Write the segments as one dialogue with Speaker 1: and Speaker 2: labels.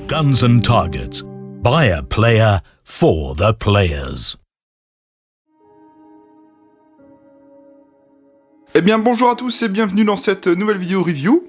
Speaker 1: Guns and Targets. By a player for the players.
Speaker 2: Eh bien bonjour à tous et bienvenue dans cette nouvelle vidéo review.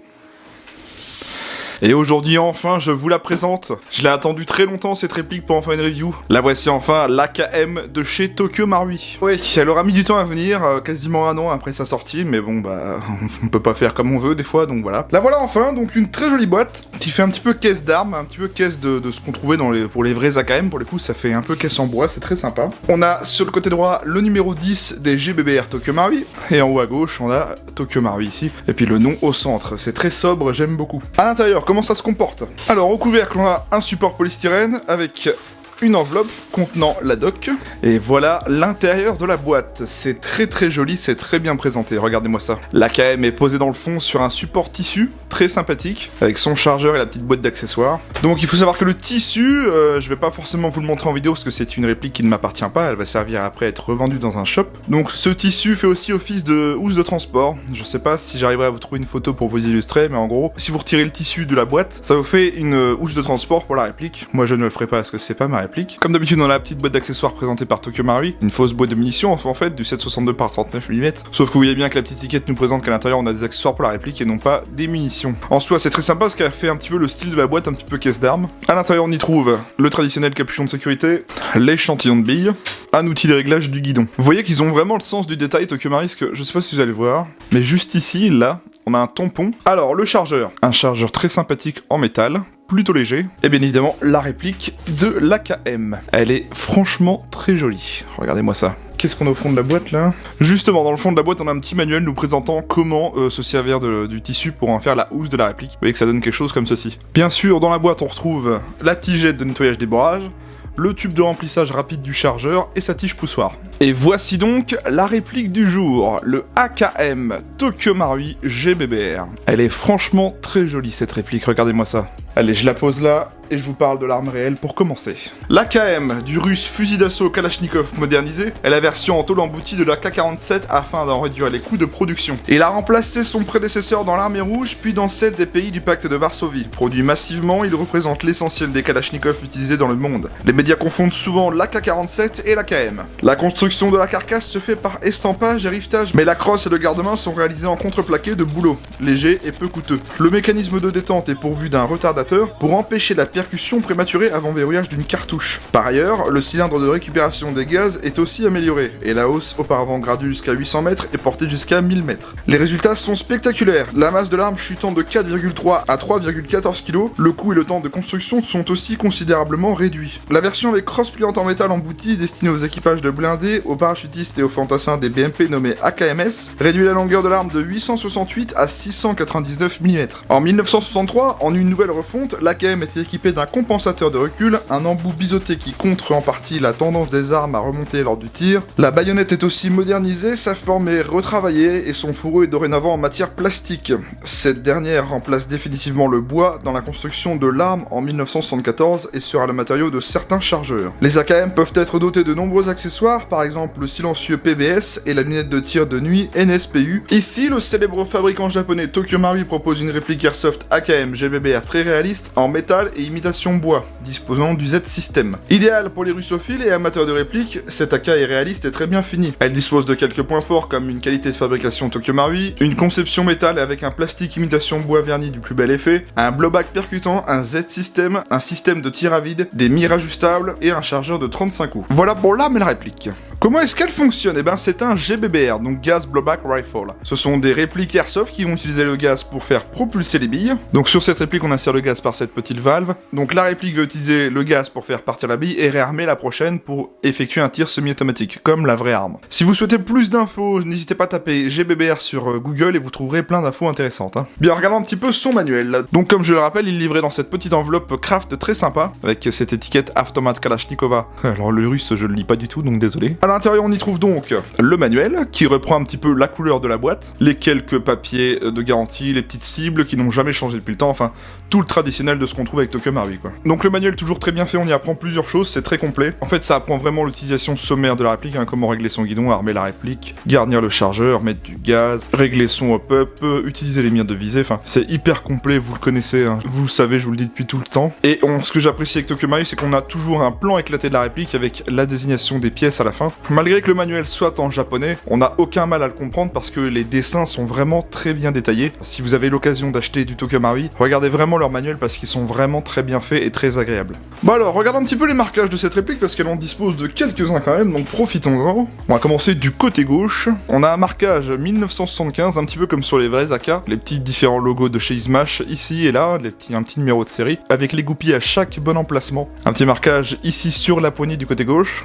Speaker 2: Et aujourd'hui enfin je vous la présente. Je l'ai attendu très longtemps cette réplique pour en faire une review. La voici enfin, l'AKM de chez Tokyo Marui. Oui, elle aura mis du temps à venir, quasiment un an après sa sortie, mais bon bah on peut pas faire comme on veut des fois, donc voilà. La voilà enfin, donc une très jolie boîte qui fait un petit peu caisse d'armes, un petit peu caisse de ce qu'on trouvait pour les vrais AKM, pour le coup ça fait un peu caisse en bois, c'est très sympa. On a sur le côté droit le numéro 10 des GBBR Tokyo Marui, et en haut à gauche on a Tokyo Marui ici, et puis le nom au centre, c'est très sobre, j'aime beaucoup. À l'intérieur, comment ça se comporte? Alors au couvercle on a un support polystyrène avec une enveloppe contenant la dock, et voilà l'intérieur de la boîte. C'est très joli, c'est très bien présenté, regardez-moi ça. L'AKM est posée dans le fond sur un support tissu, très sympathique, avec son chargeur et la petite boîte d'accessoires. Donc il faut savoir que le tissu, je vais pas forcément vous le montrer en vidéo parce que c'est une réplique qui ne m'appartient pas, elle va servir après à être revendue dans un shop. Donc ce tissu fait aussi office de housse de transport, je sais pas si j'arriverai à vous trouver une photo pour vous illustrer, mais en gros, si vous retirez le tissu de la boîte, ça vous fait une housse de transport pour la réplique. Moi je ne le ferai pas parce que c'est pas ma réplique. Comme d'habitude, on a la petite boîte d'accessoires présentée par Tokyo Marui, une fausse boîte de munitions en fait, du 7,62 par 39 mm. Sauf que vous voyez bien que la petite étiquette nous présente qu'à l'intérieur on a des accessoires pour la réplique et non pas des munitions. En soi, c'est très sympa parce qu'elle fait un petit peu le style de la boîte, un petit peu caisse d'armes. À l'intérieur, on y trouve le traditionnel capuchon de sécurité, l'échantillon de billes, un outil de réglage du guidon. Vous voyez qu'ils ont vraiment le sens du détail, Tokyo Marui, parce que je sais pas si vous allez voir, mais juste ici, là, on a un tampon. Alors, le chargeur, un chargeur très sympathique en métal, plutôt léger, et bien évidemment la réplique de l'AKM. Elle est franchement très jolie, regardez-moi ça. Qu'est-ce qu'on a au fond de la boîte là? Justement, dans le fond de la boîte, on a un petit manuel nous présentant comment se servir du tissu pour en faire la housse de la réplique. Vous voyez que ça donne quelque chose comme ceci. Bien sûr, dans la boîte, on retrouve la tigette de nettoyage des borrages, le tube de remplissage rapide du chargeur et sa tige poussoir. Et voici donc la réplique du jour, le AKM Tokyo Marui GBBR. Elle est franchement très jolie cette réplique, regardez-moi ça. Allez, je la pose là, et je vous parle de l'arme réelle pour commencer. L'AKM, du russe fusil d'assaut Kalachnikov modernisé, est la version en tôle emboutie de la K-47 afin d'en réduire les coûts de production. Il a remplacé son prédécesseur dans l'armée rouge, puis dans celle des pays du pacte de Varsovie. Produit massivement, il représente l'essentiel des Kalachnikov utilisés dans le monde. Les médias confondent souvent l'AK-47 et l'AKM. La construction de la carcasse se fait par estampage et rivetage, mais la crosse et le garde-main sont réalisés en contreplaqué de bouleau, léger et peu coûteux. Le mécanisme de détente est pourvu d'un retardateur pour empêcher la percussion prématurée avant verrouillage d'une cartouche. Par ailleurs, le cylindre de récupération des gaz est aussi amélioré, et la hausse, auparavant graduée jusqu'à 800 mètres, est portée jusqu'à 1000 mètres. Les résultats sont spectaculaires, la masse de l'arme chutant de 4,3 à 3,14 kg, le coût et le temps de construction sont aussi considérablement réduits. La version avec crosse pliante en métal embouti, destinée aux équipages de blindés, aux parachutistes et aux fantassins des BMP nommés AKMS, réduit la longueur de l'arme de 868 à 699 mm. En 1963, en une nouvelle refonte, l'AKM était équipé d'un compensateur de recul, un embout biseauté qui contre en partie la tendance des armes à remonter lors du tir. La baïonnette est aussi modernisée, sa forme est retravaillée et son fourreau est dorénavant en matière plastique. Cette dernière remplace définitivement le bois dans la construction de l'arme en 1974 et sera le matériau de certains chargeurs. Les AKM peuvent être dotés de nombreux accessoires, par exemple le silencieux PBS et la lunette de tir de nuit NSPU. Ici, le célèbre fabricant japonais Tokyo Marui propose une réplique Airsoft AKM GBBR très réaliste, en métal et imitation bois, disposant du Z-System. Idéal pour les russophiles et amateurs de répliques, cette AK est réaliste et très bien finie. Elle dispose de quelques points forts comme une qualité de fabrication Tokyo Marui, une conception métal avec un plastique imitation bois verni du plus bel effet, un blowback percutant, un Z-System, un système de tir à vide, des mires ajustables et un chargeur de 35 coups. Voilà pour l'arme et la réplique. Comment est-ce qu'elle fonctionne? Eh ben c'est un GBBR, donc Gas Blowback Rifle. Ce sont des répliques Airsoft qui vont utiliser le gaz pour faire propulser les billes. Donc sur cette réplique on insère le gaz par cette petite valve. Donc la réplique va utiliser le gaz pour faire partir la bille et réarmer la prochaine pour effectuer un tir semi-automatique, comme la vraie arme. Si vous souhaitez plus d'infos, n'hésitez pas à taper GBBR sur Google et vous trouverez plein d'infos intéressantes. Bien, regardons un petit peu son manuel. Donc comme je le rappelle, il est livré dans cette petite enveloppe craft très sympa, avec cette étiquette Automat Kalashnikova. Alors le russe je le lis pas du tout, donc désolé. l'intérieur, on y trouve donc le manuel, qui reprend un petit peu la couleur de la boîte, les quelques papiers de garantie, les petites cibles qui n'ont jamais changé depuis le temps, enfin, tout le traditionnel de ce qu'on trouve avec Tokyo Marui, quoi. Donc le manuel est toujours très bien fait, on y apprend plusieurs choses, c'est très complet. En fait, ça apprend vraiment l'utilisation sommaire de la réplique, hein, comment régler son guidon, armer la réplique, garnir le chargeur, mettre du gaz, régler son hop-up, utiliser les mires de visée, enfin, c'est hyper complet, vous le connaissez, hein. Vous le savez, je vous le dis depuis tout le temps. Et ce que j'apprécie avec Tokyo Marui, c'est qu'on a toujours un plan éclaté de la réplique avec la désignation des pièces à la fin. Malgré que le manuel soit en japonais, on n'a aucun mal à le comprendre parce que les dessins sont vraiment très bien détaillés. Si vous avez l'occasion d'acheter du Tokyo Marui, regardez vraiment leur manuel parce qu'ils sont vraiment très bien faits et très agréables. Bon alors, regardons un petit peu les marquages de cette réplique parce qu'elle en dispose de quelques-uns quand même, donc profitons-en. On va commencer du côté gauche. On a un marquage 1975, un petit peu comme sur les vrais AK, les petits différents logos de chez Izmash ici et là, un petit numéro de série, avec les goupilles à chaque bon emplacement. Un petit marquage ici sur la poignée du côté gauche.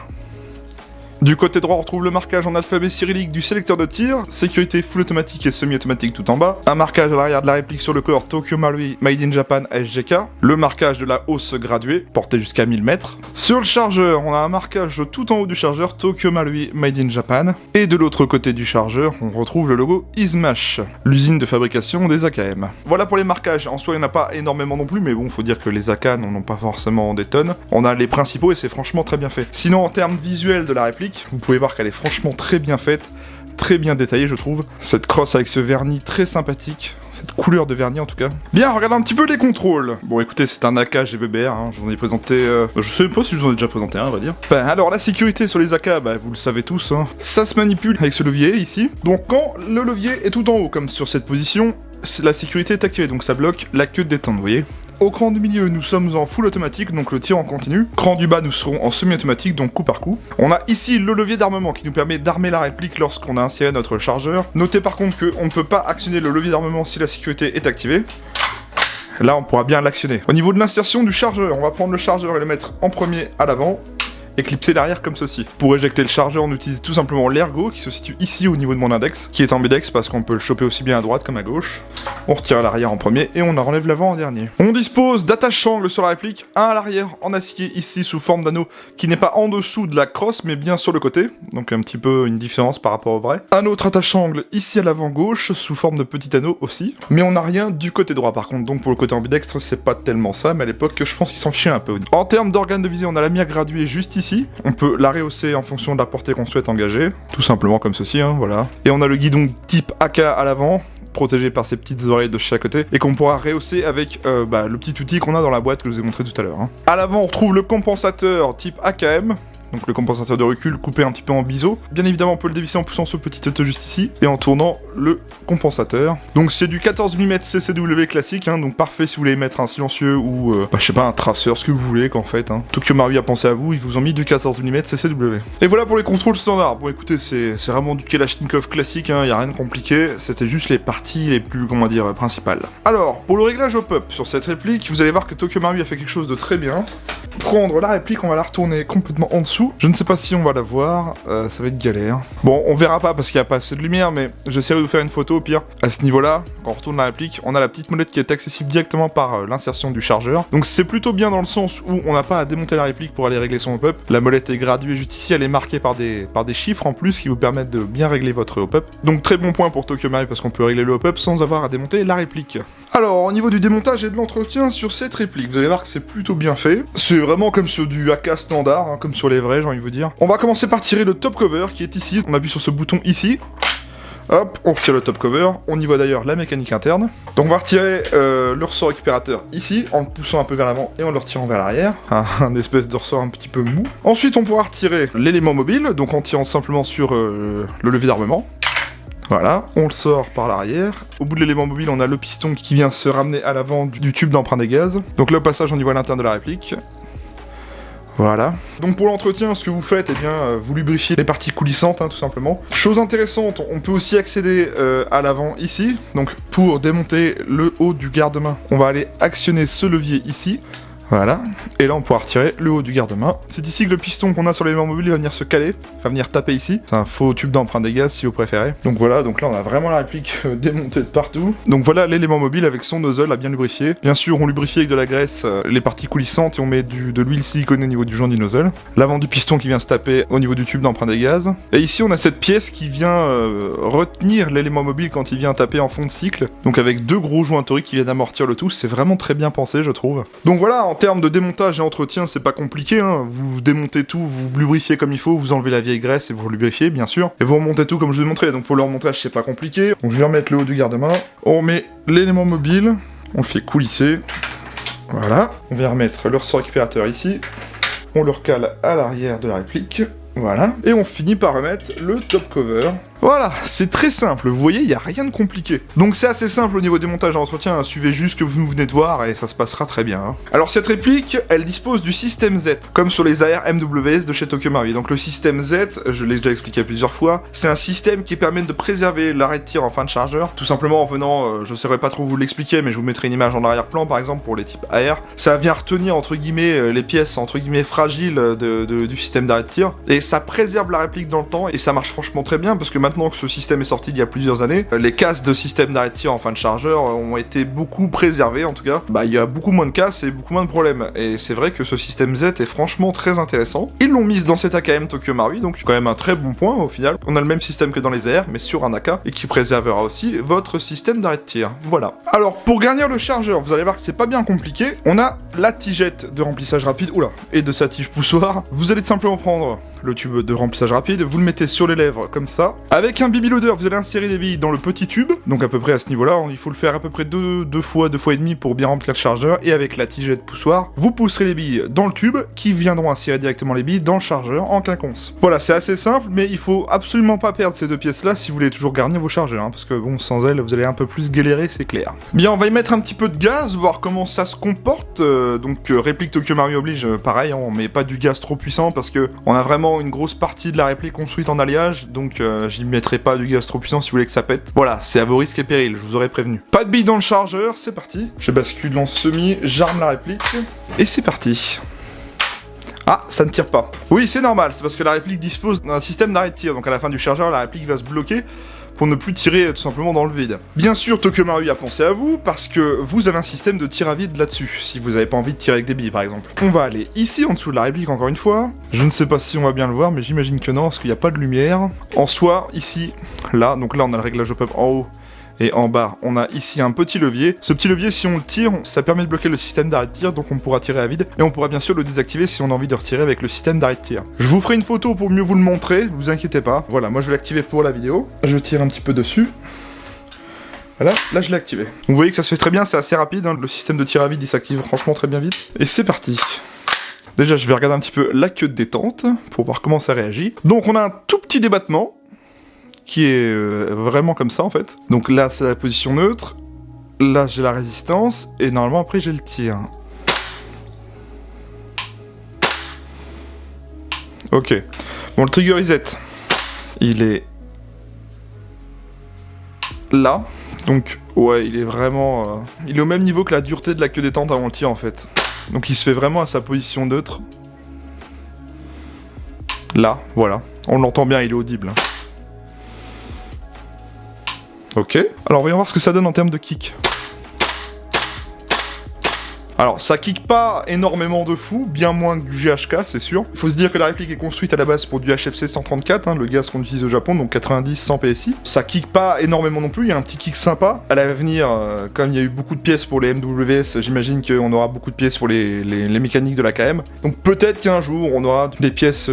Speaker 2: Du côté droit, on retrouve le marquage en alphabet cyrillique du sélecteur de tir, sécurité full automatique et semi-automatique tout en bas, un marquage à l'arrière de la réplique sur le corps Tokyo Marui Made in Japan SGK, le marquage de la hausse graduée, portée jusqu'à 1000 mètres. Sur le chargeur, on a un marquage tout en haut du chargeur Tokyo Marui Made in Japan, et de l'autre côté du chargeur, on retrouve le logo Izmash, l'usine de fabrication des AKM. Voilà pour les marquages, en soi il n'y en a pas énormément non plus, mais bon, faut dire que les AK n'en ont pas forcément des tonnes. On a les principaux et c'est franchement très bien fait. Sinon, en termes visuels de la réplique, vous pouvez voir qu'elle est franchement très bien faite, très bien détaillée je trouve. Cette crosse avec ce vernis très sympathique, cette couleur de vernis en tout cas. Bien, regardons un petit peu les contrôles. Bon écoutez, c'est un AK GBBR, hein, j'en ai présenté... je sais pas si je vous en ai déjà présenté un, on va dire. Ben alors la sécurité sur les AK, vous le savez tous, hein. Ça se manipule avec ce levier ici. Donc quand le levier est tout en haut, comme sur cette position, la sécurité est activée, donc ça bloque la queue de détente, vous voyez. Au cran du milieu, nous sommes en full automatique, donc le tir en continu. Cran du bas, nous serons en semi-automatique, donc coup par coup. On a ici le levier d'armement qui nous permet d'armer la réplique lorsqu'on a inséré notre chargeur. Notez par contre qu'on ne peut pas actionner le levier d'armement si la sécurité est activée. Là, on pourra bien l'actionner. Au niveau de l'insertion du chargeur, on va prendre le chargeur et le mettre en premier à l'avant. Et clipser l'arrière comme ceci. Pour éjecter le chargeur, on utilise tout simplement l'ergot qui se situe ici au niveau de mon index, qui est en bidex parce qu'on peut le choper aussi bien à droite comme à gauche. On retire l'arrière en premier et on enlève l'avant en dernier. On dispose d'attache-angles sur la réplique, un à l'arrière en acier ici sous forme d'anneau qui n'est pas en dessous de la crosse mais bien sur le côté, donc un petit peu une différence par rapport au vrai. Un autre attache-angle ici à l'avant gauche sous forme de petit anneau aussi, mais on n'a rien du côté droit par contre, donc pour le côté ambidextre c'est pas tellement ça, mais à l'époque je pense qu'ils s'en fichaient un peu. En termes d'organes de visée, on a la mire graduée juste ici. On peut la rehausser en fonction de la portée qu'on souhaite engager, tout simplement comme ceci, hein, voilà. Et on a le guidon type AK à l'avant, protégé par ces petites oreilles de chaque côté, et qu'on pourra rehausser avec le petit outil qu'on a dans la boîte que je vous ai montré tout à l'heure. Hein. À l'avant, on retrouve le compensateur type AKM, donc le compensateur de recul coupé un petit peu en biseau. Bien évidemment, on peut le dévisser en poussant ce petit auto juste ici, et en tournant le compensateur. Donc c'est du 14 mm CCW classique, hein, donc parfait si vous voulez mettre un silencieux ou, je sais pas, un traceur, ce que vous voulez qu'en fait. Hein. Tokyo Marui a pensé à vous, ils vous ont mis du 14 mm CCW. Et voilà pour les contrôles standards. Bon écoutez, c'est vraiment du Kalachnikov classique, hein, y a rien de compliqué, c'était juste les parties les plus, comment dire, principales. Alors, pour le réglage hop-up sur cette réplique, vous allez voir que Tokyo Marui a fait quelque chose de très bien. Prendre la réplique, on va la retourner complètement en dessous. Je ne sais pas si on va la voir, ça va être galère. Bon, on verra pas parce qu'il n'y a pas assez de lumière, mais j'essaierai de vous faire une photo au pire. À ce niveau-là, quand on retourne la réplique, on a la petite molette qui est accessible directement par l'insertion du chargeur. Donc c'est plutôt bien dans le sens où on n'a pas à démonter la réplique pour aller régler son hop-up. La molette est graduée juste ici, elle est marquée par des chiffres en plus qui vous permettent de bien régler votre hop-up. Donc très bon point pour Tokyo Marui parce qu'on peut régler le hop-up sans avoir à démonter la réplique. Alors, au niveau du démontage et de l'entretien sur cette réplique, vous allez voir que c'est plutôt bien fait. C'est vraiment comme sur du AK standard, hein, comme sur les vrais, j'ai envie de vous dire. On va commencer par tirer le top cover qui est ici. On appuie sur ce bouton ici. Hop, on retire le top cover. On y voit d'ailleurs la mécanique interne. Donc on va retirer le ressort récupérateur ici, en le poussant un peu vers l'avant et en le retirant vers l'arrière. Un espèce de ressort un petit peu mou. Ensuite, on pourra retirer l'élément mobile, donc en tirant simplement sur le levier d'armement. Voilà, on le sort par l'arrière. Au bout de l'élément mobile, on a le piston qui vient se ramener à l'avant du tube d'emprunt des gaz. Donc là, au passage, on y voit l'interne de la réplique. Voilà. Donc pour l'entretien, ce que vous faites, eh bien, vous lubrifiez les parties coulissantes, hein, tout simplement. Chose intéressante, on peut aussi accéder à l'avant ici. Donc pour démonter le haut du garde-main, on va aller actionner ce levier ici. Voilà. Et là, on pourra retirer le haut du garde-main. C'est ici que le piston qu'on a sur l'élément mobile va venir se caler, va venir taper ici. C'est un faux tube d'emprunt des gaz si vous préférez. Donc voilà, donc là on a vraiment la réplique démontée de partout. Donc voilà l'élément mobile avec son nozzle à bien lubrifier. Bien sûr, on lubrifie avec de la graisse les parties coulissantes et on met de l'huile siliconée au niveau du joint du nozzle. L'avant du piston qui vient se taper au niveau du tube d'emprunt des gaz. Et ici on a cette pièce qui vient retenir l'élément mobile quand il vient taper en fond de cycle. Donc avec deux gros joints toriques qui viennent amortir le tout. C'est vraiment très bien pensé, je trouve. Donc voilà, en termes de démontage et entretien, c'est pas compliqué, hein. Vous démontez tout, vous lubrifiez comme il faut, vous enlevez la vieille graisse et vous lubrifiez, bien sûr. Et vous remontez tout comme je vous ai montré. Donc pour le remontage, c'est pas compliqué. Donc je vais remettre le haut du garde-main. On met l'élément mobile, on le fait coulisser. Voilà. On vient remettre le ressort récupérateur ici. On le recale à l'arrière de la réplique. Voilà. Et on finit par remettre le top cover. Voilà, c'est très simple, vous voyez, il n'y a rien de compliqué. Donc c'est assez simple au niveau des montages et entretien, hein. Suivez juste ce que vous venez de voir et ça se passera très bien. Hein. Alors cette réplique, elle dispose du système Z, comme sur les AR MWS de chez Tokyo Marui. Donc le système Z, je l'ai déjà expliqué plusieurs fois, c'est un système qui permet de préserver l'arrêt de tir en fin de chargeur, tout simplement en venant, je ne saurais pas trop vous l'expliquer, mais je vous mettrai une image en arrière-plan par exemple pour les types AR. Ça vient retenir entre guillemets les pièces entre guillemets fragiles du système d'arrêt de tir, et ça préserve la réplique dans le temps, et ça marche franchement très bien, parce que maintenant que ce système est sorti il y a plusieurs années, les casses de système d'arrêt de tir en fin de chargeur ont été beaucoup préservées en tout cas. Bah il y a beaucoup moins de casses et beaucoup moins de problèmes. Et c'est vrai que ce système Z est franchement très intéressant. Ils l'ont mis dans cette AKM Tokyo Marui, donc quand même un très bon point au final. On a le même système que dans les AR, mais sur un AK, et qui préservera aussi votre système d'arrêt de tir. Voilà. Alors pour garnir le chargeur, vous allez voir que c'est pas bien compliqué. On a la tigette de remplissage rapide, oula, et de sa tige poussoir. Vous allez simplement prendre le tube de remplissage rapide, vous le mettez sur les lèvres comme ça. Avec un baby loader, vous allez insérer des billes dans le petit tube, donc à peu près à ce niveau-là, il faut le faire à peu près deux fois et demi pour bien remplir le chargeur, et avec la tigette poussoir, vous pousserez les billes dans le tube, qui viendront insérer directement les billes dans le chargeur en quinconce. Voilà, c'est assez simple, mais il faut absolument pas perdre ces deux pièces-là si vous voulez toujours garnir vos chargeurs, hein, parce que bon, sans elles, vous allez un peu plus galérer, c'est clair. Bien, on va y mettre un petit peu de gaz, voir comment ça se comporte, réplique Tokyo Marui oblige, pareil, hein, on met pas du gaz trop puissant, parce que on a vraiment une grosse partie de la réplique construite en alliage, donc j'y mettrai pas du gaz trop puissant si vous voulez que ça pète. Voilà, c'est à vos risques et périls, je vous aurais prévenu. Pas de billes dans le chargeur, c'est parti. Je bascule en semi, j'arme la réplique, et c'est parti. Ah, ça ne tire pas. Oui, c'est normal, c'est parce que la réplique dispose d'un système d'arrêt de tir, donc à la fin du chargeur, la réplique va se bloquer pour ne plus tirer tout simplement dans le vide. Bien sûr, Tokyo Marui a pensé à vous, parce que vous avez un système de tir à vide là-dessus, si vous n'avez pas envie de tirer avec des billes par exemple. On va aller ici, en dessous de la réplique encore une fois. Je ne sais pas si on va bien le voir, mais j'imagine que non, parce qu'il n'y a pas de lumière. En soi, ici, là, donc là on a le réglage au pop en haut, et en bas, on a ici un petit levier. Ce petit levier, si on le tire, ça permet de bloquer le système d'arrêt de tir, donc on pourra tirer à vide. Et on pourra bien sûr le désactiver si on a envie de retirer avec le système d'arrêt de tir. Je vous ferai une photo pour mieux vous le montrer, vous inquiétez pas. Voilà, moi je vais l'activer pour la vidéo. Je tire un petit peu dessus. Voilà, là je l'ai activé. Vous voyez que ça se fait très bien, c'est assez rapide, hein. Le système de tir à vide il s'active franchement très bien vite. Et c'est parti. Déjà je vais regarder un petit peu la queue de détente, pour voir comment ça réagit. Donc on a un tout petit débattement, qui est vraiment comme ça en fait. Donc là c'est la position neutre, là j'ai la résistance, et normalement après j'ai le tir. Ok, bon le trigger reset, il est là, donc ouais il est vraiment... il est au même niveau que la dureté de la queue détente avant le tir en fait. Donc il se fait vraiment à sa position neutre. Là, voilà, on l'entend bien, il est audible. Ok, alors voyons voir ce que ça donne en termes de kick. Alors ça kick pas énormément de fou, bien moins que du GHK c'est sûr. Il faut se dire que la réplique est construite à la base pour du HFC 134, hein, le gaz qu'on utilise au Japon, donc 90-100 PSI. Ça kick pas énormément non plus, il y a un petit kick sympa. À l'avenir, comme il y a eu beaucoup de pièces pour les MWS, j'imagine qu'on aura beaucoup de pièces pour les mécaniques de la KM. Donc peut-être qu'un jour on aura des pièces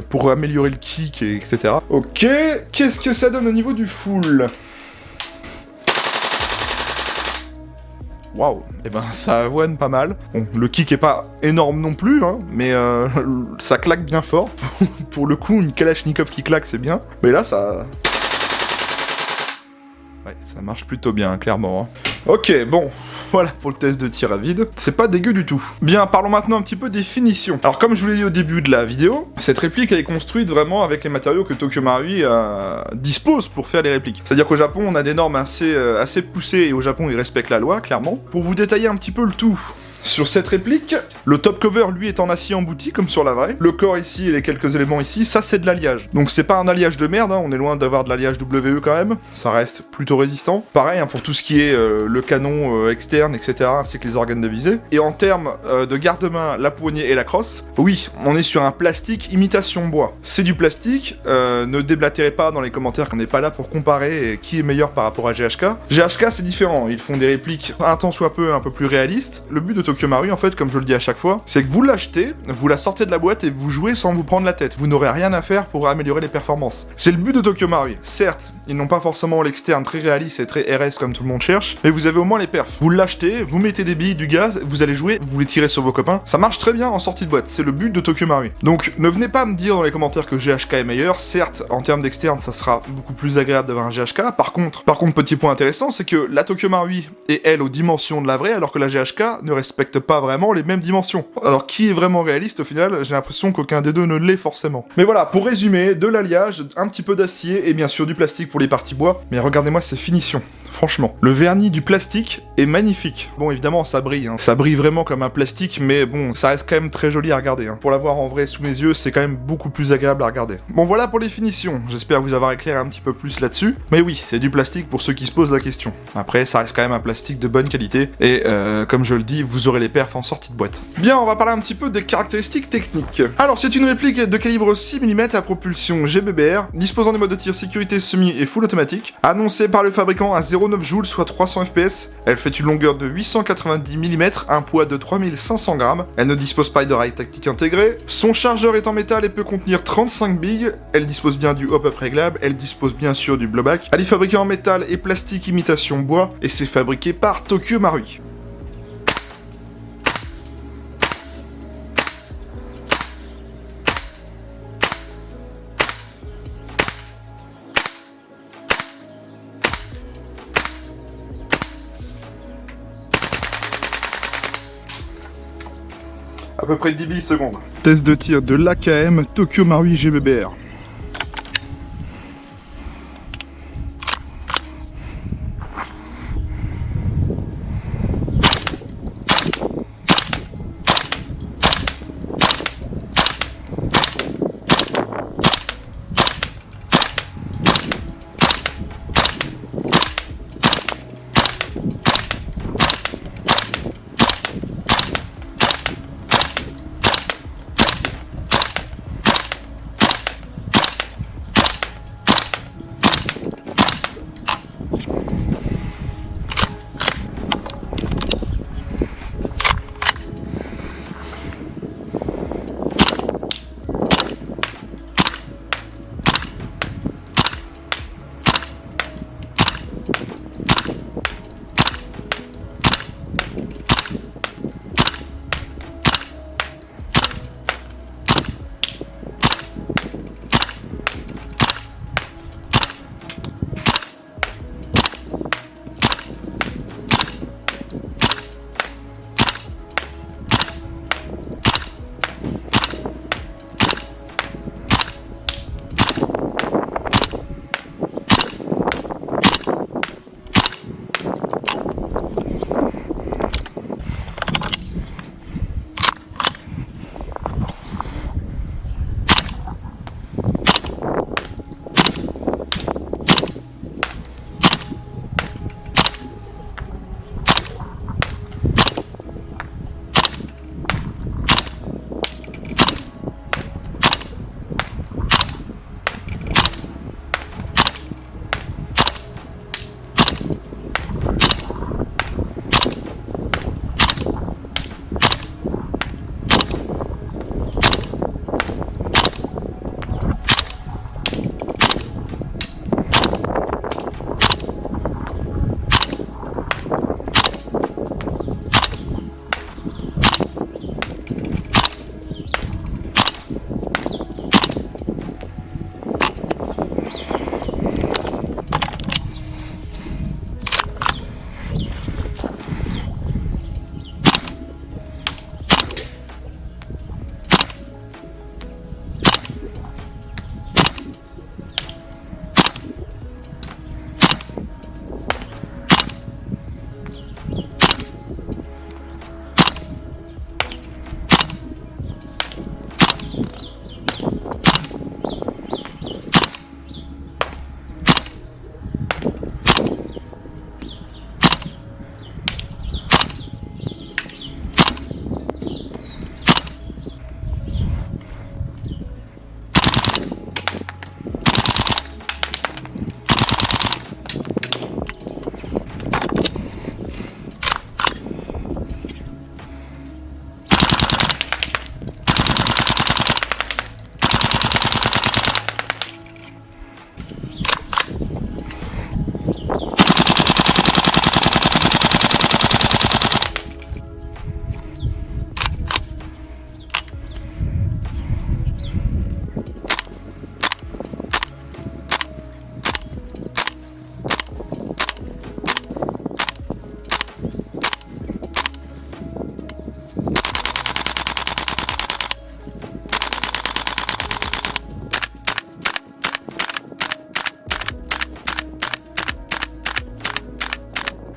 Speaker 2: pour améliorer le kick, etc. Ok, qu'est-ce que ça donne au niveau du full ? Waouh, et ben ça avoine pas mal. Bon, le kick est pas énorme non plus, hein, mais ça claque bien fort. Pour le coup, une Kalachnikov qui claque, c'est bien. Mais là, ça... ouais, ça marche plutôt bien, clairement. Hein. Ok, bon, voilà pour le test de tir à vide. C'est pas dégueu du tout. Bien, parlons maintenant un petit peu des finitions. Alors, comme je vous l'ai dit au début de la vidéo, cette réplique, elle est construite vraiment avec les matériaux que Tokyo Marui dispose pour faire les répliques. C'est-à-dire qu'au Japon, on a des normes assez poussées, et au Japon, ils respectent la loi, clairement. Pour vous détailler un petit peu le tout, sur cette réplique. Le top cover, lui, est en acier embouti, comme sur la vraie. Le corps ici et les quelques éléments ici, ça c'est de l'alliage. Donc c'est pas un alliage de merde, hein, on est loin d'avoir de l'alliage WE quand même. Ça reste plutôt résistant. Pareil, hein, pour tout ce qui est le canon externe, etc., ainsi que les organes de visée. Et en termes de garde-main, la poignée et la crosse, oui, on est sur un plastique imitation bois. C'est du plastique, ne déblatérez pas dans les commentaires qu'on n'est pas là pour comparer qui est meilleur par rapport à GHK. GHK c'est différent, ils font des répliques un tant soit peu un peu plus réalistes. Le but de Tokyo Maru en fait, comme je le dis à chaque fois, c'est que vous l'achetez, vous la sortez de la boîte et vous jouez sans vous prendre la tête. Vous n'aurez rien à faire pour améliorer les performances. C'est le but de Tokyo Maru. Certes, ils n'ont pas forcément l'externe très réaliste et très RS comme tout le monde cherche, mais vous avez au moins les perfs. Vous l'achetez, vous mettez des billes, du gaz, vous allez jouer, vous les tirez sur vos copains. Ça marche très bien en sortie de boîte, c'est le but de Tokyo Maru. Donc ne venez pas me dire dans les commentaires que GHK est meilleur. Certes, en termes d'externe, ça sera beaucoup plus agréable d'avoir un GHK. Par contre, petit point intéressant, c'est que la Tokyo Maru est elle aux dimensions de la vraie, alors que la GHK ne respecte pas vraiment les mêmes dimensions. Alors qui est vraiment réaliste au final? J'ai l'impression qu'aucun des deux ne l'est forcément. Mais voilà, pour résumer, de l'alliage, un petit peu d'acier et bien sûr du plastique pour les parties bois. Mais regardez-moi ces finitions. Franchement, le vernis du plastique est magnifique. Bon, évidemment, ça brille, hein. Ça brille vraiment comme un plastique, mais bon, ça reste quand même très joli à regarder, hein. Pour l'avoir en vrai sous mes yeux, c'est quand même beaucoup plus agréable à regarder. Bon, voilà pour les finitions. J'espère vous avoir éclairé un petit peu plus là-dessus. Mais oui, c'est du plastique pour ceux qui se posent la question. Après, ça reste quand même un plastique de bonne qualité. Et comme je le dis, vous aurez les perfs en sortie de boîte. Bien, on va parler un petit peu des caractéristiques techniques. Alors, c'est une réplique de calibre 6 mm à propulsion GBBR, disposant des modes de tir sécurité semi et full automatique, annoncée par le fabricant à 0,9 joules, soit 300 fps. Elle fait une longueur de 890 mm, un poids de 3500 grammes. Elle ne dispose pas de rail tactique intégré. Son chargeur est en métal et peut contenir 35 billes. Elle dispose bien du hop-up réglable. Elle dispose bien sûr du blowback. Elle est fabriquée en métal et plastique imitation bois et c'est fabriqué par Tokyo Maru. À peu près 10 billes secondes. Test de tir de l'AKM Tokyo Maru GBBR.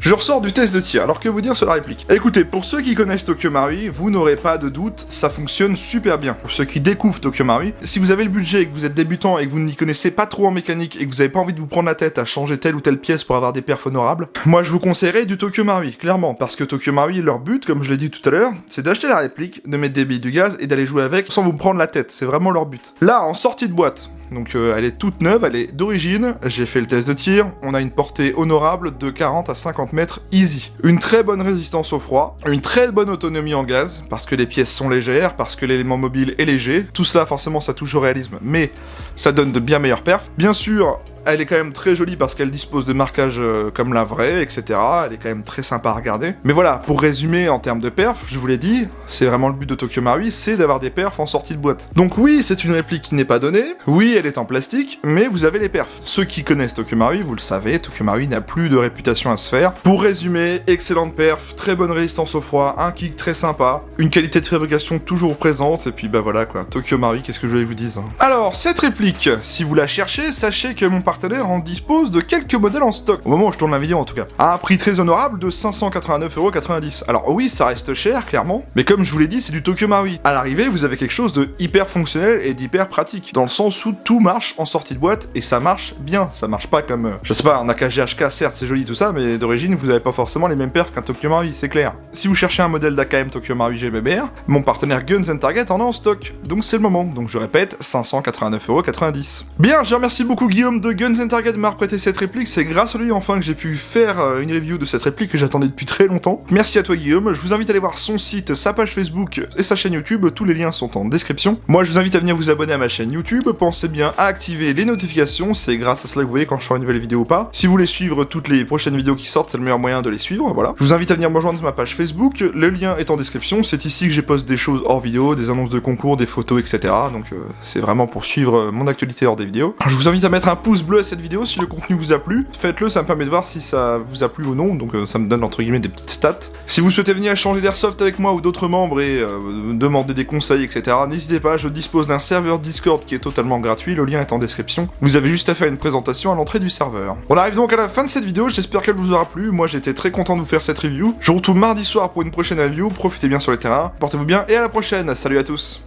Speaker 2: Je ressors du test de tir, alors que vous dire sur la réplique. Écoutez, pour ceux qui connaissent Tokyo Marui, vous n'aurez pas de doute, ça fonctionne super bien. Pour ceux qui découvrent Tokyo Marui, si vous avez le budget et que vous êtes débutant et que vous n'y connaissez pas trop en mécanique et que vous avez pas envie de vous prendre la tête à changer telle ou telle pièce pour avoir des perfs honorables, moi je vous conseillerais du Tokyo Marui, clairement, parce que Tokyo Marui, leur but, comme je l'ai dit tout à l'heure, c'est d'acheter la réplique, de mettre des billes du gaz et d'aller jouer avec sans vous prendre la tête, c'est vraiment leur but. Là, en sortie de boîte, donc elle est toute neuve, elle est d'origine, j'ai fait le test de tir, on a une portée honorable de 40 à 50 mètres easy. Une très bonne résistance au froid, une très bonne autonomie en gaz, parce que les pièces sont légères, parce que l'élément mobile est léger, tout cela forcément ça touche au réalisme, mais ça donne de bien meilleurs perfs. Bien sûr, elle est quand même très jolie parce qu'elle dispose de marquages comme la vraie, etc. Elle est quand même très sympa à regarder. Mais voilà, pour résumer en termes de perf, je vous l'ai dit, c'est vraiment le but de Tokyo Marui, c'est d'avoir des perfs en sortie de boîte. Donc oui, c'est une réplique qui n'est pas donnée, oui, elle est en plastique, mais vous avez les perfs. Ceux qui connaissent Tokyo Marui, vous le savez, Tokyo Marui n'a plus de réputation à se faire. Pour résumer, excellente perf, très bonne résistance au froid, un kick très sympa, une qualité de fabrication toujours présente, et puis bah voilà quoi, Tokyo Marui, qu'est-ce que je voulais vous dire. Alors, cette réplique, si vous la cherchez, sachez que mon partenaire en dispose de quelques modèles en stock, au moment où je tourne la vidéo en tout cas, à un prix très honorable de 589,90€. Alors oui, ça reste cher, clairement, mais comme je vous l'ai dit, c'est du Tokyo Marui. À l'arrivée, vous avez quelque chose de hyper fonctionnel et d'hyper pratique, dans le sens où tout marche en sortie de boîte, et ça marche bien, ça marche pas comme, je sais pas, un AKG-HK, certes c'est joli tout ça, mais d'origine, vous avez pas forcément les mêmes perfs qu'un Tokyo Marui, c'est clair. Si vous cherchez un modèle d'AKM Tokyo Marui GBBR, mon partenaire Guns & Target en a en stock, donc c'est le moment, donc je répète, 589,90€. Bien, je remercie beaucoup Guillaume de Guns & Target de m'avoir prêté cette réplique, c'est grâce à lui enfin que j'ai pu faire une review de cette réplique que j'attendais depuis très longtemps. Merci à toi Guillaume, je vous invite à aller voir son site, sa page Facebook et sa chaîne YouTube, tous les liens sont en description. Moi je vous invite à venir vous abonner à ma chaîne YouTube, pensez bien à activer les notifications, c'est grâce à cela que vous voyez quand je sors une nouvelle vidéo ou pas. Si vous voulez suivre toutes les prochaines vidéos qui sortent, c'est le meilleur moyen de les suivre, voilà. Je vous invite à venir me rejoindre sur ma page Facebook, le lien est en description, c'est ici que j'ai posté des choses hors vidéo, des annonces de concours, des photos, etc. Donc c'est vraiment pour suivre mon actualité hors des vidéos. Alors, je vous invite à mettre un pouce bleu à cette vidéo si le contenu vous a plu, faites-le, ça me permet de voir si ça vous a plu ou non, donc ça me donne entre guillemets des petites stats. Si vous souhaitez venir échanger d'airsoft avec moi ou d'autres membres et demander des conseils, etc., n'hésitez pas, je dispose d'un serveur Discord qui est totalement gratuit, le lien est en description. Vous avez juste à faire une présentation à l'entrée du serveur. On arrive donc à la fin de cette vidéo, j'espère qu'elle vous aura plu, moi j'étais très content de vous faire cette review. Je vous retrouve mardi soir pour une prochaine review, profitez bien sur les terrains, portez-vous bien et à la prochaine, salut à tous.